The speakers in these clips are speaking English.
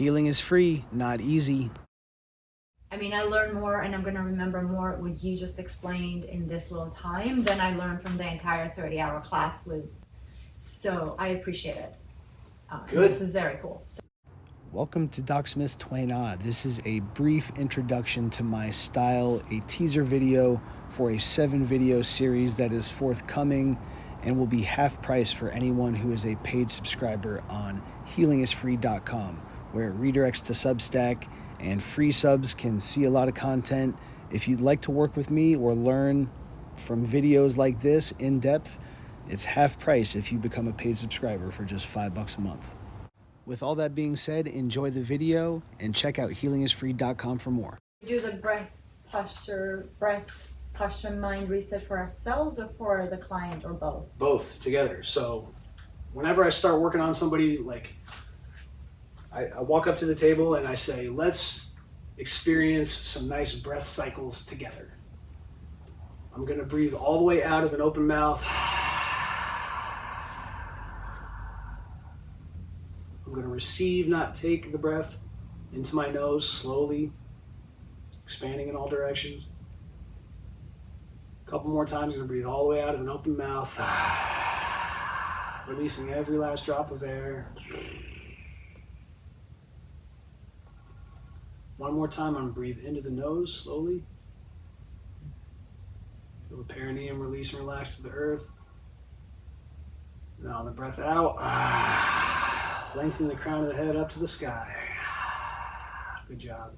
Healing is free, not easy. I mean, I learned more and I'm going to remember more what you just explained in this little time than I learned from the entire 30-hour class so I appreciate it. Good. This is very cool. Welcome to Doc Smith's Twain Odd. This is a brief introduction to my style, a teaser video for a 7-video series that is forthcoming and will be half price for anyone who is a paid subscriber on healingisfree.com, where it redirects to Substack, and free subs can see a lot of content. If you'd like to work with me or learn from videos like this in depth, it's half price if you become a paid subscriber for just $5 a month. With all that being said, enjoy the video and check out healingisfree.com for more. Do the breath, posture, mind reset for ourselves or for the client, or both? Both together. So whenever I start working on somebody, like I walk up to the table and I say, let's experience some nice breath cycles together. I'm going to breathe all the way out of an open mouth. I'm going to receive, not take the breath into my nose, slowly expanding in all directions. A couple more times, I'm going to breathe all the way out of an open mouth, releasing every last drop of air. One more time, I'm going to breathe into the nose slowly. Feel the perineum release and relax to the earth. Now on the breath out, lengthen the crown of the head up to the sky. Good job.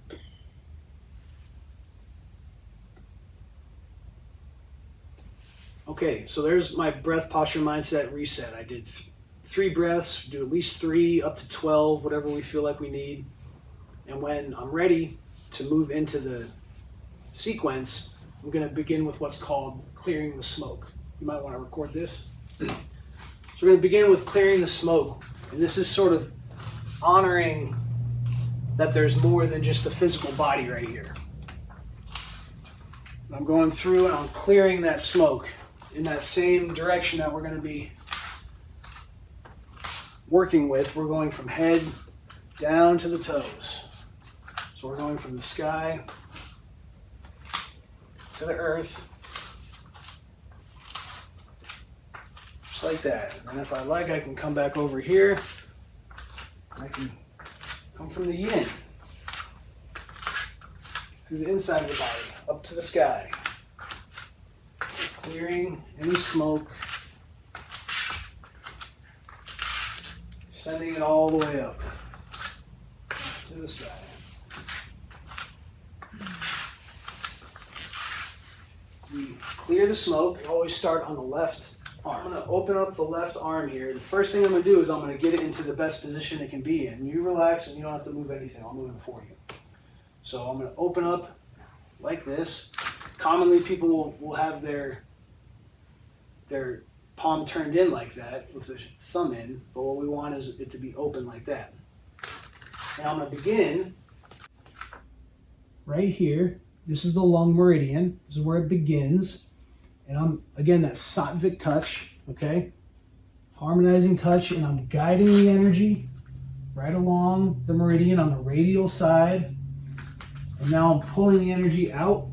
Okay, so there's my breath, posture, mindset reset. I did 3 breaths, do at least 3, up to 12, whatever we feel like we need. And when I'm ready to move into the sequence, I'm going to begin with what's called clearing the smoke. You might want to record this. So we're going to begin with clearing the smoke. And this is sort of honoring that there's more than just the physical body right here. And I'm going through and I'm clearing that smoke in that same direction that we're going to be working with. We're going from head down to the toes. So we're going from the sky to the earth, just like that. And if I like, I can come back over here. I can come from the yin, through the inside of the body, up to the sky, clearing any smoke, sending it all the way up to the sky. We clear the smoke. Always start on the left arm. I'm going to open up the left arm here. The first thing I'm going to do is I'm going to get it into the best position it can be in. You relax and you don't have to move anything. I'll move it for you. So I'm going to open up like this. Commonly people will have their palm turned in like that with the thumb in, but what we want is it to be open like that. Now I'm going to begin right here. This is the lung meridian. This is where it begins. And again, that sattvic touch, okay? Harmonizing touch, and I'm guiding the energy right along the meridian on the radial side. And now I'm pulling the energy out.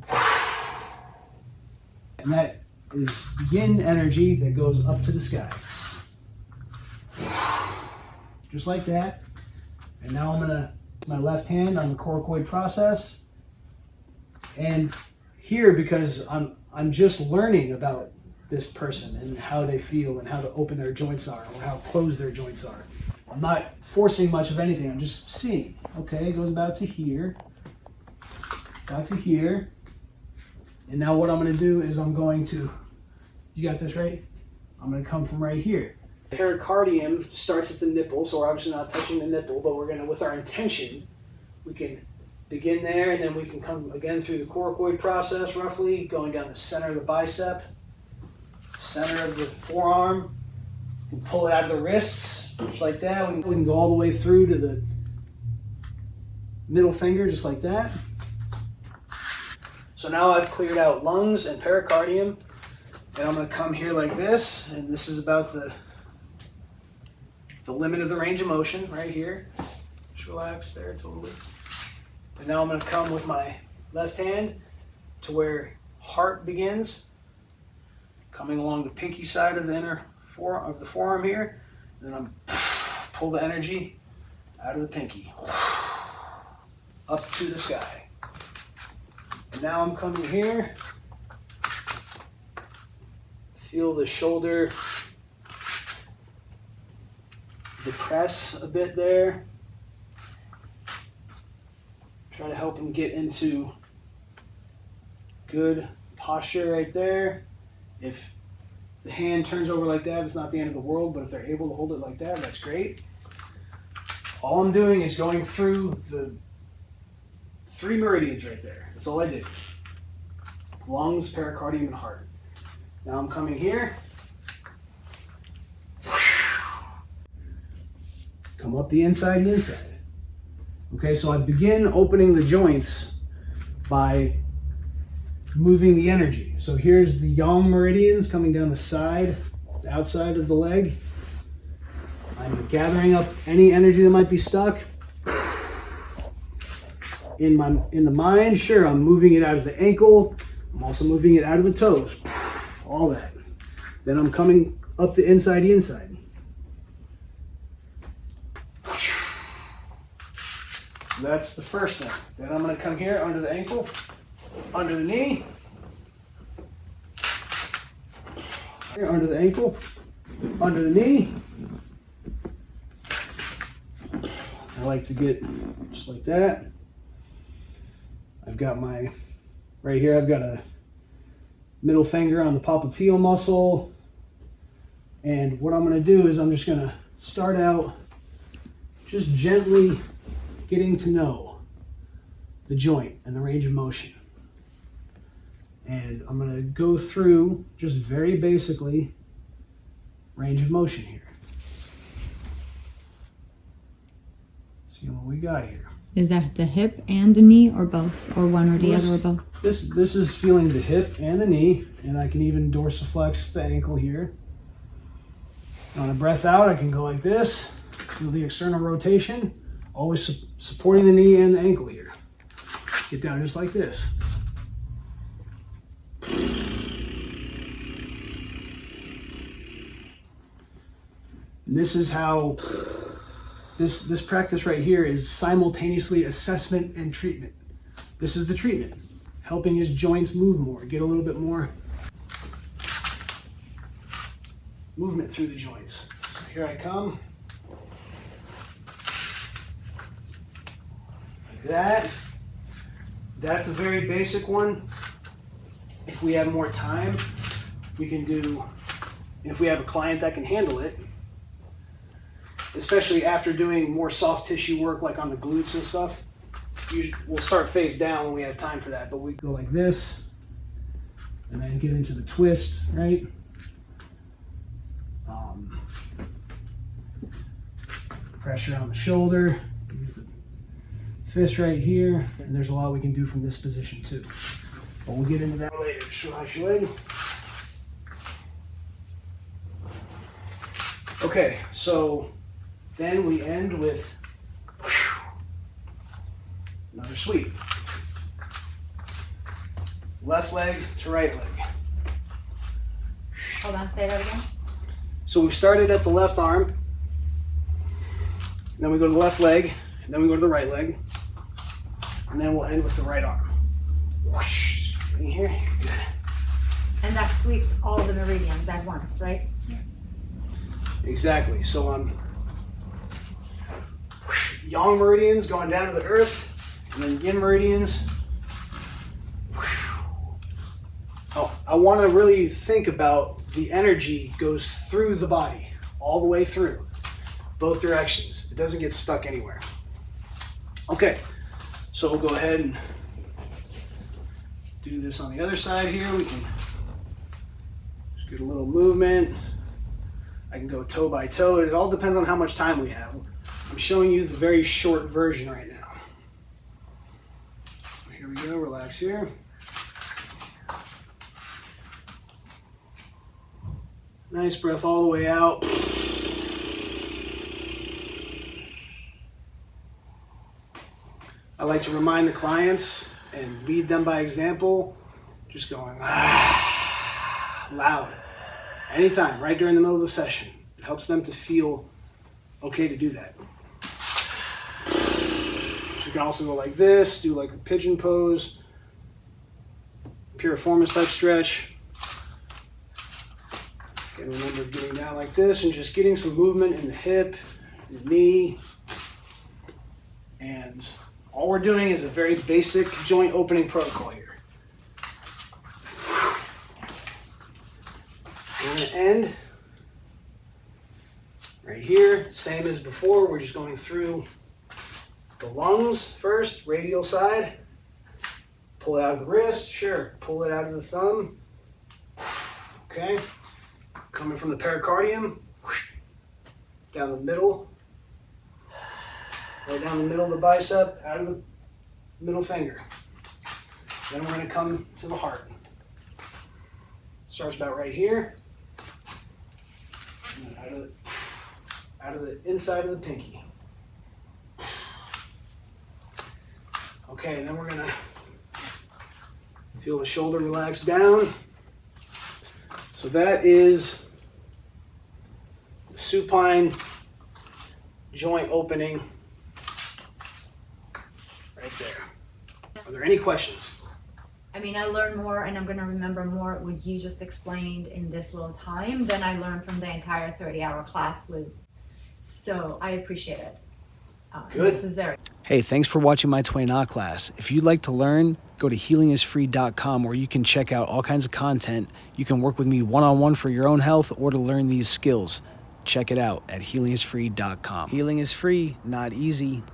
And that is yin energy that goes up to the sky. Just like that. And now I'm gonna, my left hand on the coracoid process. And here, because I'm just learning about this person and how they feel and how to open their joints are or how closed their joints are. I'm not forcing much of anything. I'm just seeing. Okay, it goes about to here, back to here. And now what I'm going to do is I'm going to, you got this right? I'm going to come from right here. The pericardium starts at the nipple, so we're obviously not touching the nipple, but we're going to, with our intention, we can begin there, and then we can come again through the coracoid process, roughly, going down the center of the bicep, center of the forearm. We can pull it out of the wrists, just like that. We can go all the way through to the middle finger, just like that. So now I've cleared out lungs and pericardium, and I'm going to come here like this, and this is about the limit of the range of motion right here. Just relax there, totally. And now I'm going to come with my left hand to where heart begins, coming along the pinky side of the inner forearm here. And then I'm pull the energy out of the pinky up to the sky. And now I'm coming here. Feel the shoulder depress a bit there. Try to help them get into good posture right there. If the hand turns over like that, it's not the end of the world, but if they're able to hold it like that, that's great. All I'm doing is going through the 3 meridians right there. That's all I did. Lungs, pericardium, and heart. Now I'm coming here. Come up the inside and inside. Okay, so I begin opening the joints by moving the energy. So here's the yang meridians coming down the side, the outside of the leg. I'm gathering up any energy that might be stuck. In the mind, sure, I'm moving it out of the ankle. I'm also moving it out of the toes. All that. Then I'm coming up the inside. That's the first thing. Then I'm going to come here under the ankle, under the knee, here under the ankle, under the knee. I like to get just like that. I've got my, right here, I've got a middle finger on the popliteal muscle. And what I'm going to do is I'm just going to start out just gently getting to know the joint and the range of motion. And I'm going to go through just very basically range of motion here. See what we got here. Is that the hip and the knee, or both, or one or the other, or both? This is feeling the hip and the knee, and I can even dorsiflex the ankle here. On a breath out, I can go like this, feel the external rotation, always supporting the knee and the ankle here. Get down just like this. And this is how this practice right here is simultaneously assessment and treatment. This is the treatment, helping his joints move more, get a little bit more movement through the joints. So here I come. Like that. That's a very basic one. If we have more time, we can do, if we have a client that can handle it, especially after doing more soft tissue work like on the glutes and stuff, we'll start face down when we have time for that, but we go like this and then get into the twist, right? Pressure on the shoulder, use the fist right here, and there's a lot we can do from this position too. But we'll get into that later. Just relax your leg. Okay, so then we end with another sweep. Left leg to right leg. Hold on, say that again. So we started at the left arm, then we go to the left leg, and then we go to the right leg, and then we'll end with the right arm. Whoosh. In here, good. And that sweeps all the meridians at once, right? Exactly. So I'm yang meridians going down to the earth, and then yin meridians. Oh, I want to really think about the energy goes through the body, all the way through, both directions. It doesn't get stuck anywhere. Okay, so we'll go ahead and do this on the other side here. We can just get a little movement. I can go toe by toe. It all depends on how much time we have. I'm showing you the very short version right now. So here we go, relax here. Nice breath all the way out. I like to remind the clients and lead them by example, just going loud. Anytime, right during the middle of the session. It helps them to feel okay to do that. You can also go like this, do like a pigeon pose, piriformis type stretch. Again, remember getting down like this and just getting some movement in the hip, the knee. And all we're doing is a very basic joint opening protocol here. We're going to end right here, same as before. We're just going through the lungs first, radial side. Pull it out of the wrist, sure. Pull it out of the thumb. Okay. Coming from the pericardium, down the middle, right down the middle of the bicep, out of the middle finger. Then we're going to come to the heart. Starts about right here. And then out of the inside of the pinky. Okay, and then we're going to feel the shoulder relax down. So that is the supine joint opening right there. Are there any questions? I mean, I learn more and I'm going to remember more what you just explained in this little time than I learned from the entire 30-hour class with. So I appreciate it. Good. This is very. Hey, thanks for watching my 20 Knot class. If you'd like to learn, go to healingisfree.com where you can check out all kinds of content. You can work with me one-on-one for your own health or to learn these skills. Check it out at healingisfree.com. Healing is free, not easy.